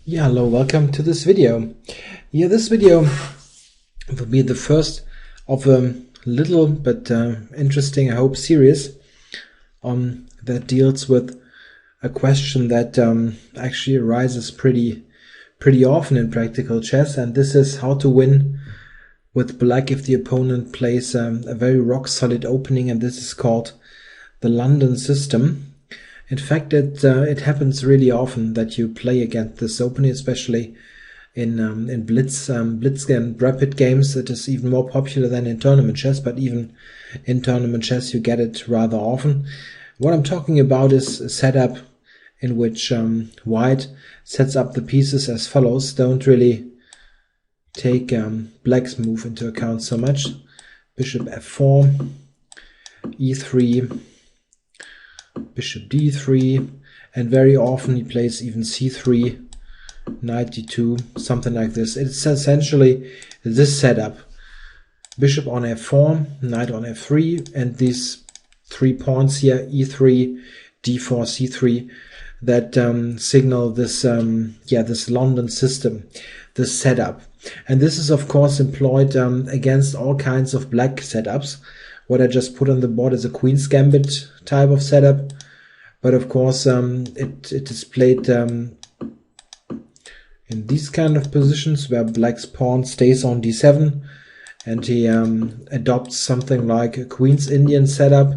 Yeah, hello, welcome to this video. Yeah, this video will be the first of a little but interesting, I hope, series that deals with a question that actually arises pretty often in practical chess, and this is how to win with black if the opponent plays a very rock-solid opening, and this is called the London system. In fact, it happens really often that you play against this opening, especially in blitz and rapid games. It is even more popular than in tournament chess, but even in tournament chess you get it rather often. What I'm talking about is a setup in which white sets up the pieces as follows. Don't really take black's move into account so much. Bishop f4, e3, bishop d3, and very often he plays even c3, knight d2, something like this. It's essentially this setup: bishop on f4, knight on f3, and these 3 points here, e3, d4, c3, that signal this this London system, this setup. And this is of course employed against all kinds of black setups. What I just put on the board is a Queen's Gambit type of setup, but of course it is played in these kind of positions where black's pawn stays on d7, and he adopts something like a Queen's Indian setup.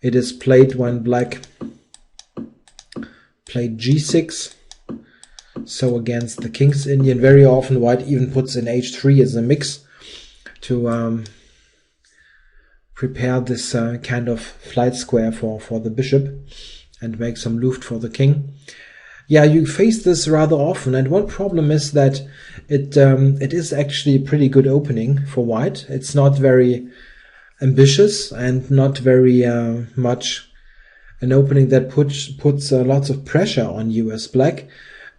It is played when black played g6, so against the King's Indian. Very often white even puts in h3 as a mix to prepare this kind of flight square for the bishop and make some Luft for the king. Yeah, you face this rather often, and one problem is that it is actually a pretty good opening for white. It's not very ambitious and not very much an opening that puts lots of pressure on you as black,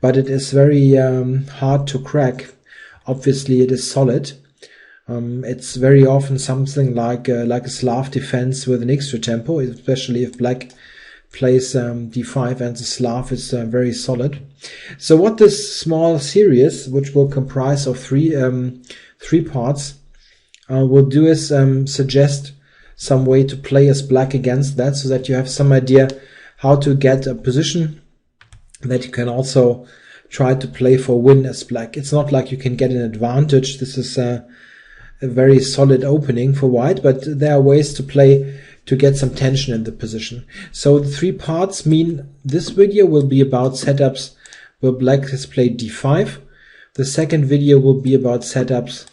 but it is very hard to crack. Obviously it is solid. It's very often something like a Slav defense with an extra tempo, especially if black plays d5 and the Slav is very solid. So what this small series, which will comprise of three parts, will do is suggest some way to play as black against that, so that you have some idea how to get a position that you can also try to play for win as black. It's not like you can get an advantage. This is a very solid opening for white, but there are ways to play to get some tension in the position. So the 3 parts mean this video will be about setups where black has played d5. The second video will be about setups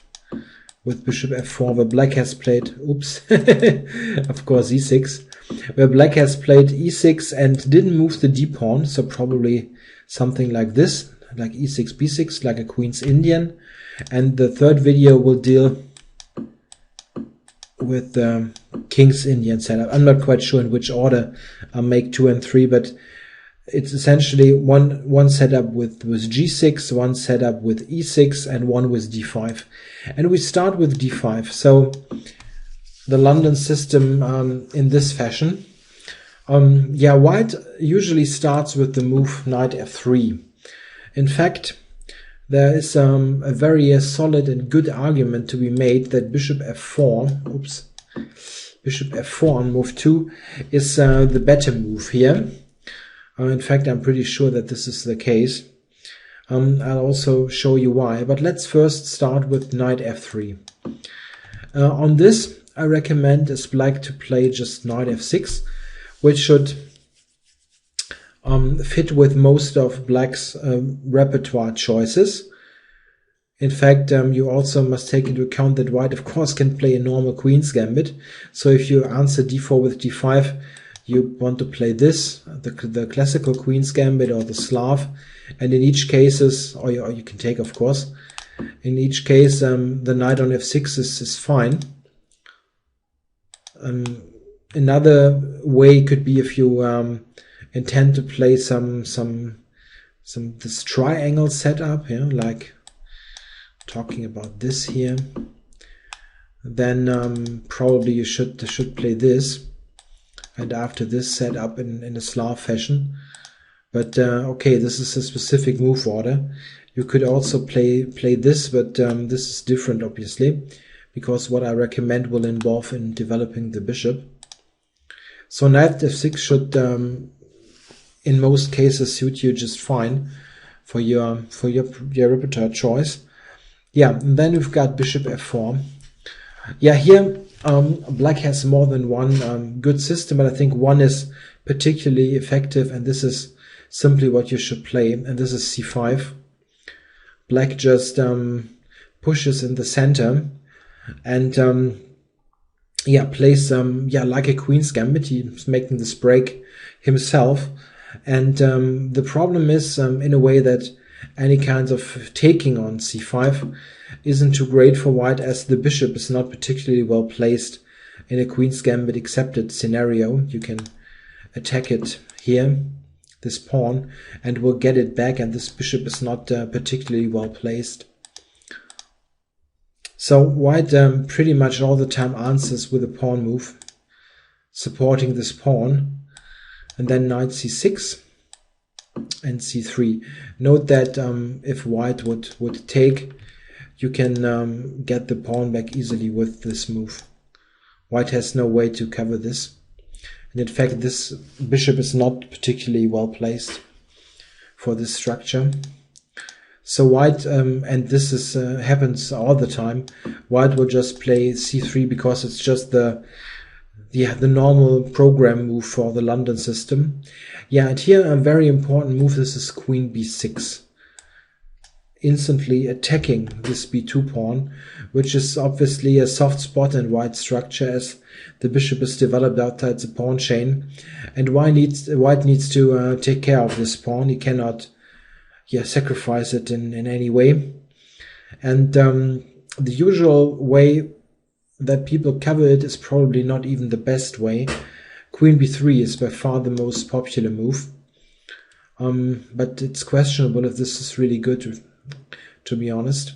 with bishop f4 where black has played, oops, of course e6, where black has played e6 and didn't move the d pawn, so probably something like this, like e6, b6, like a Queen's Indian. And the third video will deal with the King's Indian setup. I'm not quite sure in which order I'll make 2 and 3, but it's essentially one setup with g6, one setup with e6, and one with d5. And we start with d5. So the London system in this fashion. White usually starts with the move knight f3. In fact, there is a very solid and good argument to be made that bishop f4, bishop f4 on move 2 is the better move here. In fact, I'm pretty sure that this is the case. I'll also show you why, but let's first start with knight f3. On this, I recommend as black to play just knight f6, which should fit with most of black's repertoire choices. In fact, you also must take into account that white, of course, can play a normal Queen's Gambit. So if you answer d4 with d5, you want to play this, the classical Queen's Gambit or the Slav. And in each case, or you can take, of course, in each case, the knight on f6 is fine. Another way could be if you intend to play some this triangle setup, like talking about this here, then probably you should play this, and after this setup in a Slav fashion, But okay, this is a specific move order. You could also play this, but this is different, obviously, because what I recommend will involve in developing the bishop. So knight f6 should, in most cases, suit you just fine for your repertoire choice. Yeah, and then we've got bishop f4. Yeah, here black has more than one good system, but I think one is particularly effective, and this is simply what you should play, and this is c5. Black just pushes in the center and yeah, plays yeah, like a queen's gambit. He's making this break himself, and the problem is in a way that any kind of taking on c5 isn't too great for white, as the bishop is not particularly well placed in a queen's gambit accepted scenario. You can attack it here, this pawn, and we'll get it back, and this bishop is not particularly well placed. So white pretty much all the time answers with a pawn move, supporting this pawn, and then knight c6 and c3. Note that if white would take, you can get the pawn back easily with this move. White has no way to cover this. And in fact, this bishop is not particularly well placed for this structure. So white, and this is happens all the time, white will just play c3 because it's just the normal program move for the London system. Yeah, and here a very important move, this is queen b6. Instantly attacking this b2 pawn, which is obviously a soft spot in white's structure, as the bishop is developed outside the pawn chain, and white needs to take care of this pawn. He cannot sacrifice it in any way. And the usual way that people cover it is probably not even the best way. Queen b3 is by far the most popular move, but it's questionable if this is really good, to be honest.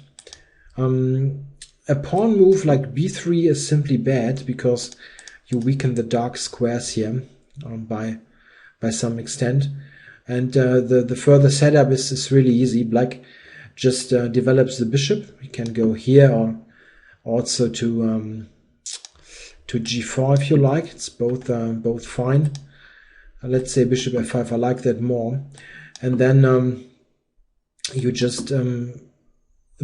A pawn move like b3 is simply bad because you weaken the dark squares here by some extent. And the further setup is really easy. Black just develops the bishop. You can go here or also to g4 if you like. It's both fine. Let's say bishop f5. I like that more. And then you just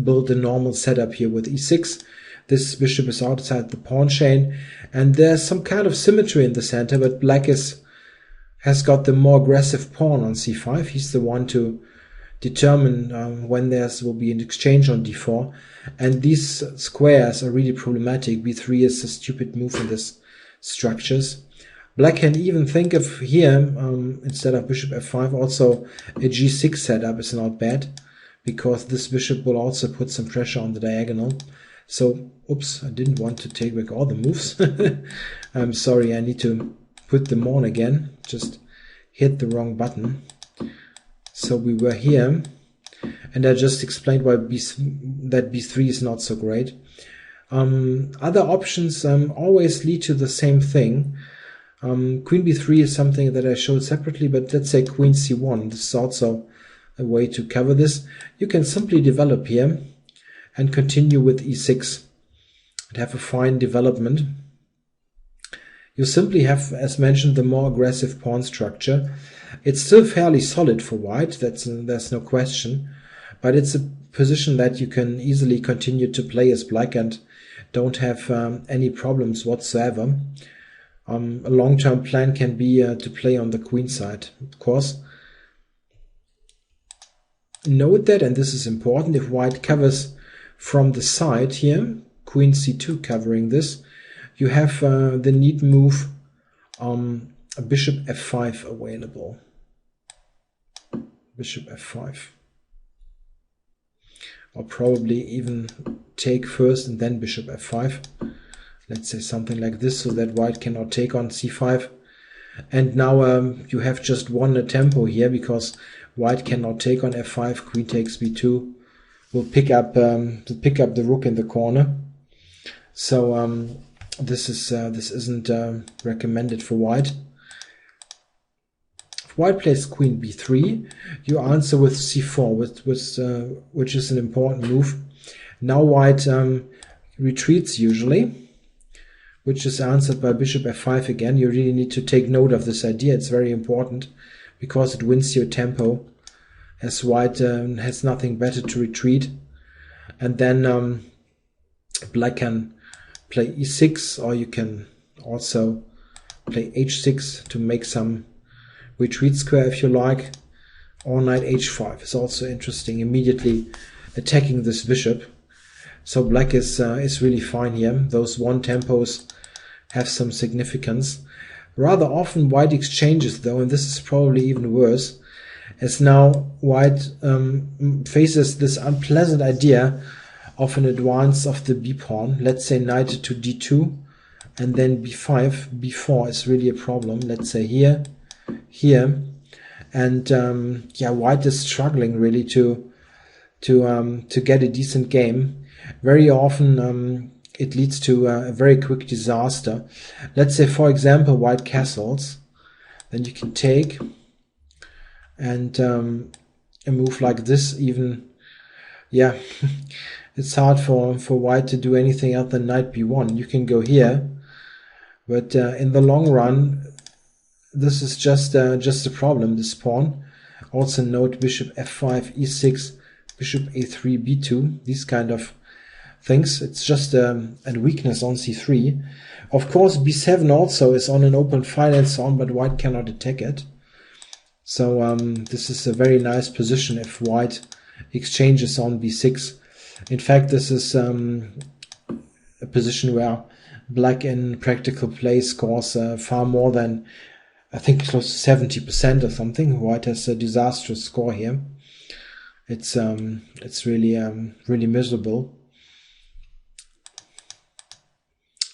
build a normal setup here with e6. This bishop is outside the pawn chain, and there's some kind of symmetry in the center, but black has got the more aggressive pawn on c5. He's the one to determine when will be an exchange on d4, and these squares are really problematic. b3 is a stupid move in these structures. Black can even think of here, instead of bishop f5, also a g6 setup is not bad, because this bishop will also put some pressure on the diagonal. So, oops, I didn't want to take back all the moves. I'm sorry, I need to put them on again. Just hit the wrong button. So we were here, and I just explained why that b3 is not so great. Other options always lead to the same thing. Queen b3 is something that I showed separately, but let's say queen c1. This is also a way to cover this. You can simply develop here and continue with e6 and have a fine development. You simply have, as mentioned, the more aggressive pawn structure. It's still fairly solid for white, there's no question, but it's a position that you can easily continue to play as black and don't have any problems whatsoever. A long-term plan can be to play on the queen side, of course. Note that, and this is important, if white covers from the side here, queen c2 covering this, you have the neat move bishop f5 available. Bishop f5. Or probably even take first and then bishop f5. Let's say something like this, so that white cannot take on c5. And now you have just won a tempo here, because white cannot take on f5. Queen takes b2. Will pick up the rook in the corner. So this isn't recommended for white. If white plays queen b3, you answer with c4, which is an important move. Now white retreats usually, which is answered by bishop f5 again. You really need to take note of this idea. It's very important because it wins your tempo, as white has nothing better to retreat. And then black can play e6, or you can also play h6 to make some retreat square if you like, or knight h5 is also interesting, immediately attacking this bishop. So black is really fine here. Those one tempos have some significance. Rather often white exchanges though, and this is probably even worse, as now white faces this unpleasant idea of an advance of the b pawn. Let's say knight to d2 and then b5. b4 is really a problem. Let's say here, and yeah, white is struggling really to get a decent game. Very often it leads to a very quick disaster. Let's say, for example, white castles, then you can take and a move like this even, yeah, it's hard for white to do anything other than knight b1. You can go here, but in the long run, this is just a problem, this pawn. Also note bishop f5, e6, bishop a3, b2, these kind of things. It's just a weakness on c3. Of course, b7 also is on an open file and so on, but white cannot attack it. So this is a very nice position if white exchanges on b6. In fact, this is a position where black in practical play scores far more than, I think, close to 70% or something. White has a disastrous score here. It's really really miserable.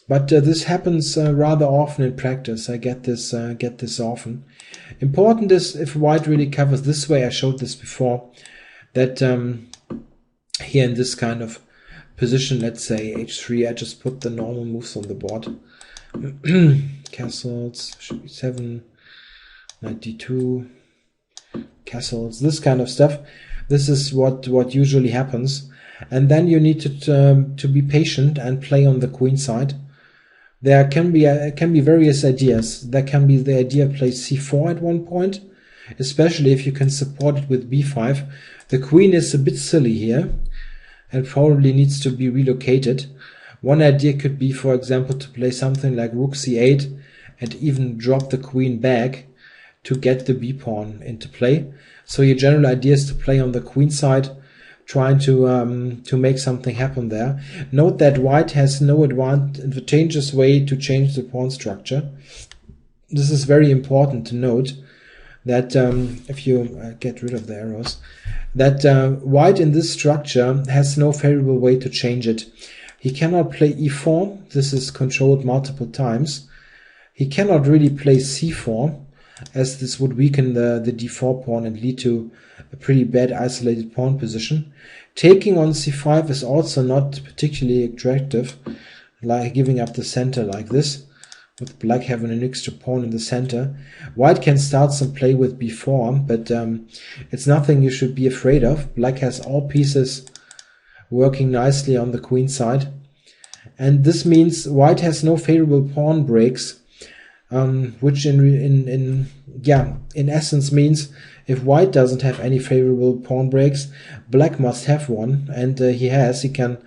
But this happens rather often in practice. I get this often. Important is if white really covers this way. I showed this before, that here in this kind of position, let's say h3, I just put the normal moves on the board. Castles, should be 7, knight d2, castles, this kind of stuff. This is what usually happens. And then you need to be patient and play on the queen side. There can be various ideas. There can be the idea of play c4 at one point, especially if you can support it with b5. The queen is a bit silly here and probably needs to be relocated. One idea could be, for example, to play something like rook c8 and even drop the queen back to get the b pawn into play. So your general idea is to play on the queen side, trying to make something happen there. Note that white has no advantageous way to change the pawn structure. This is very important to note, that if you get rid of the arrows, that white in this structure has no favorable way to change it. He cannot play e4. This is controlled multiple times. He cannot really play c4, as this would weaken the d4 pawn and lead to a pretty bad isolated pawn position. Taking on c5 is also not particularly attractive, like giving up the center like this, with black having an extra pawn in the center. White can start some play with b4, but it's nothing you should be afraid of. Black has all pieces working nicely on the queen side, and this means white has no favorable pawn breaks, which in essence means if white doesn't have any favorable pawn breaks, black must have one, and he can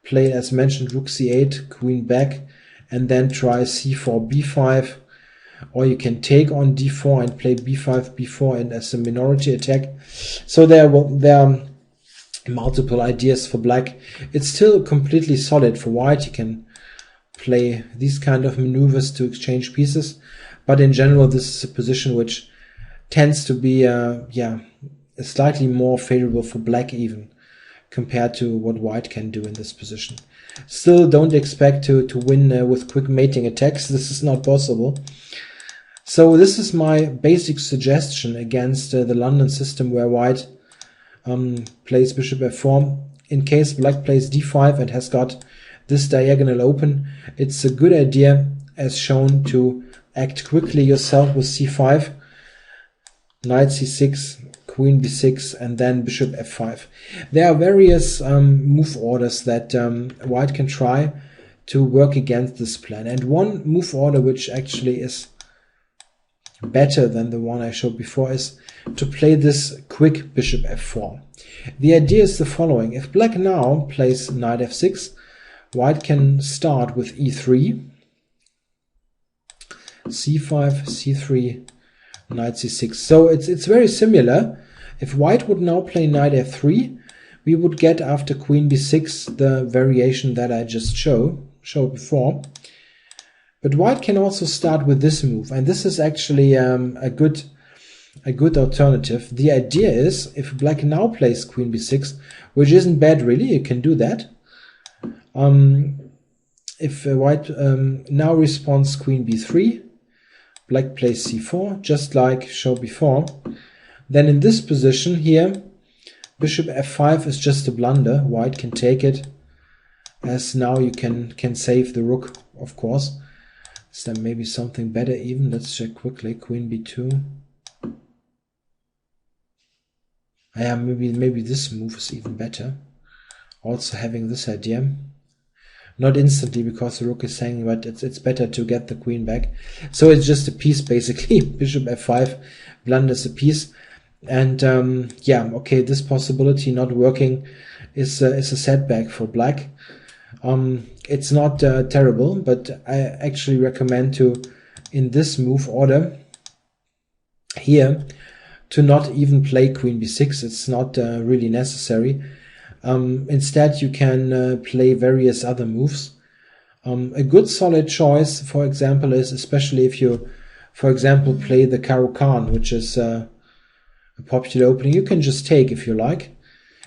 play, as mentioned, rook c8, queen back, and then try c4, b5, or you can take on d4 and play b5, b4 and as a minority attack. So there are multiple ideas for black. It's still completely solid for white. You can play these kind of maneuvers to exchange pieces, but in general this is a position which tends to be slightly more favorable for black even compared to what white can do in this position. Still, don't expect to win with quick mating attacks. This is not possible. So this is my basic suggestion against the London system, where white plays bishop f4. In case black plays d5 and has got this diagonal open, it's a good idea, as shown, to act quickly yourself with c5. knight c6, queen b6, and then bishop f5. There are various move orders that white can try to work against this plan. And one move order which actually is better than the one I showed before is to play this quick bishop f4. The idea is the following. If black now plays knight f6, white can start with e3, c5, c3, knight c6. So it's very similar. If white would now play knight f3, we would get after queen b6 the variation that I just showed before. But white can also start with this move, and this is actually a good alternative. The idea is, if black now plays queen b6, which isn't bad really, you can do that. If white now responds queen b3, black plays c4, just like showed before, then in this position here, bishop f5 is just a blunder. White can take it, as now you can save the rook, of course. Is there maybe something better even? Let's check quickly. Queen b2. Yeah, maybe this move is even better. Also having this idea. Not instantly because the rook is hanging, but it's better to get the queen back. So it's just a piece basically. Bishop f5 blunders a piece. And yeah, okay, this possibility not working is a setback for black. It's not terrible, but I actually recommend to, in this move order here, to not even play queen b6. It's not really necessary. Instead, you can play various other moves. A good solid choice, for example, is especially if you, for example, play the Caro-Kann, which is a popular opening. You can just take if you like.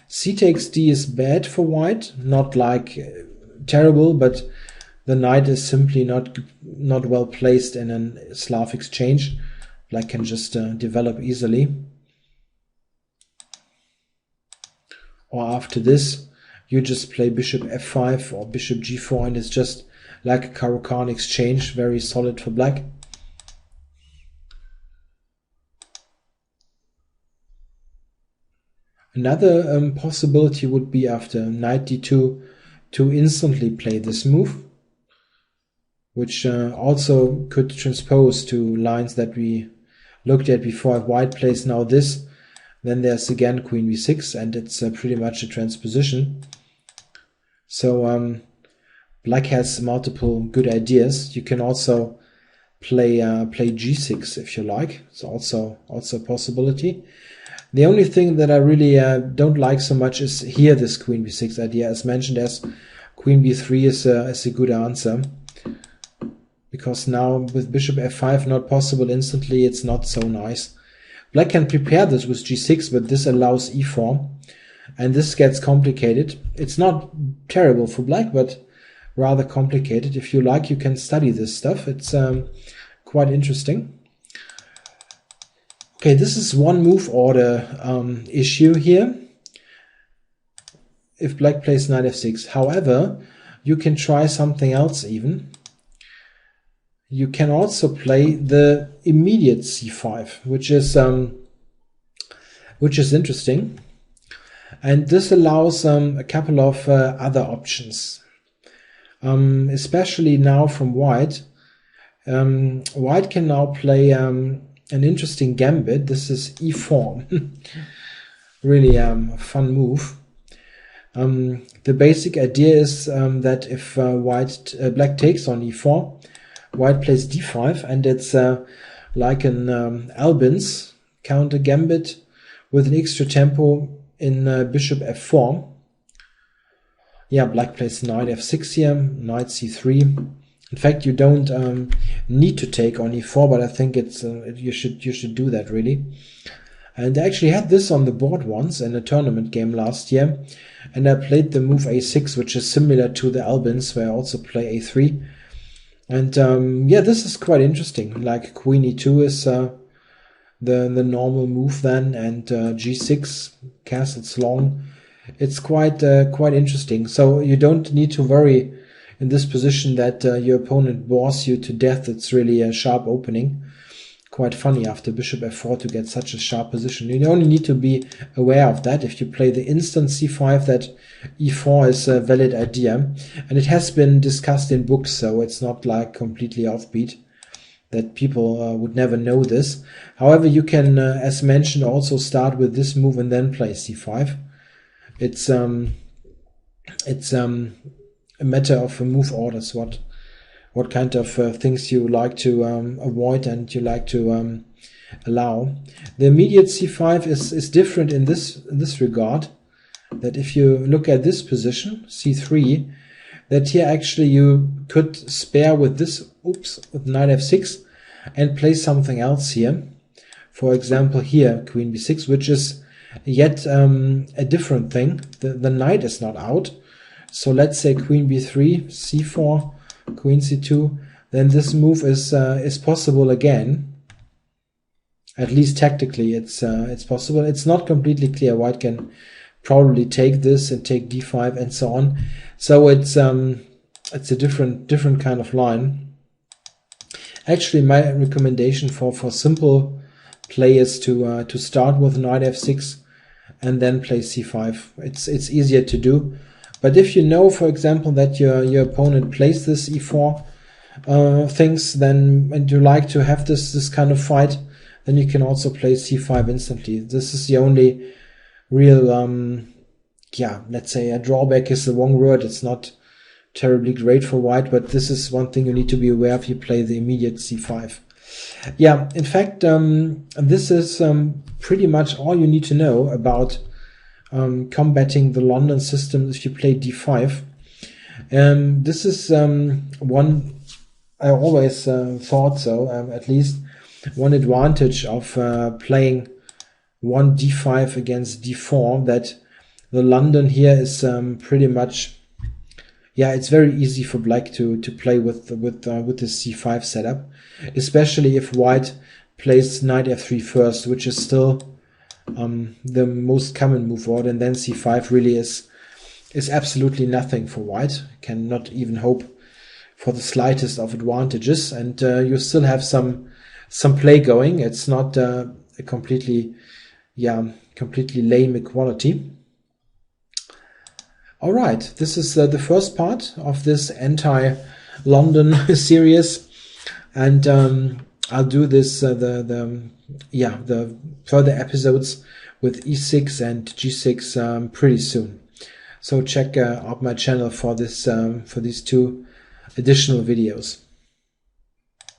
C takes d is bad for white, not like terrible, but the knight is simply not well placed in a Slav exchange. Black can just develop easily. Or after this, you just play bishop f5 or bishop g4, and it's just like a Caro-Kann exchange, very solid for black. Another possibility would be after knight d2 to instantly play this move, which also could transpose to lines that we looked at before. If white plays now this, then there's again queen b6, and it's pretty much a transposition. So black has multiple good ideas. You can also play g6 if you like. It's also a possibility. The only thing that I really don't like so much is here this queen b6 idea. As mentioned, as queen b3 is a good answer, because now with bishop f5 not possible instantly, it's not so nice. Black can prepare this with g6, but this allows e4, and this gets complicated. It's not terrible for black, but rather complicated. If you like, you can study this stuff. It's quite interesting. Okay, this is one move order issue here. If black plays knight f6. However, you can try something else even. You can also play the immediate c5, which is interesting. And this allows a couple of other options, especially now from white. White can now play an interesting gambit. This is e4. Really fun move. The basic idea is that if black takes on e4, white plays d5, and it's like an Albin's counter gambit with an extra tempo in bishop f4. Yeah, black plays knight f6 here, knight c3. In fact, you don't need to take on e4, but I think it's you should do that really. And I actually had this on the board once in a tournament game last year, and I played the move a6, which is similar to the Albin's, where I also play a3. And yeah, this is quite interesting. Like queen e2 is the normal move then, and g6, castles long. It's quite interesting. So you don't need to worry in this position that your opponent bores you to death. It's really a sharp opening. quite funny after bishop f4 to get such a sharp position. You only need to be aware of that if you play the instant c5, that e4 is a valid idea, and it has been discussed in books, so it's not like completely offbeat that people would never know this. However, you can, as mentioned, also start with this move and then play c5. It's a matter of move orders, what kind of things you like to avoid and you like to allow. The immediate c5 is different in this regard, that if you look at this position, c3, that here actually you could spare with this, with knight f6, and play something else here. For example, here, queen b6, which is yet a different thing. The knight is not out. So let's say queen b3, c4, queen c2, then this move is possible again. At least tactically, it's possible. It's not completely clear. White can probably take this and take d5 and so on. So it's a different kind of line. Actually, my recommendation for simple play is to start with knight f6 and then play c5. It's easier to do. But if you know, for example, that your opponent plays this e4 things, then and you like to have this kind of fight, then you can also play c5 instantly. This is the only real let's say a drawback is the wrong word. It's not terribly great for white, but this is one thing you need to be aware of. You play the immediate c5. Yeah, in fact, this is pretty much all you need to know about combating the London system if you play d5. This is one, I always thought so, at least one advantage of playing one d5 against d4, that the London here is pretty much, it's very easy for black to play with the c5 setup, especially if white plays knight f3 first, which is still the most common move forward, and then c5 really is absolutely nothing for white. Cannot even hope for the slightest of advantages, and you still have some play going. It's not a completely lame equality. All right, this is the first part of this anti-London series, and I'll do this the further episodes with e6 and g6 pretty soon. So check out my channel for this for these two additional videos.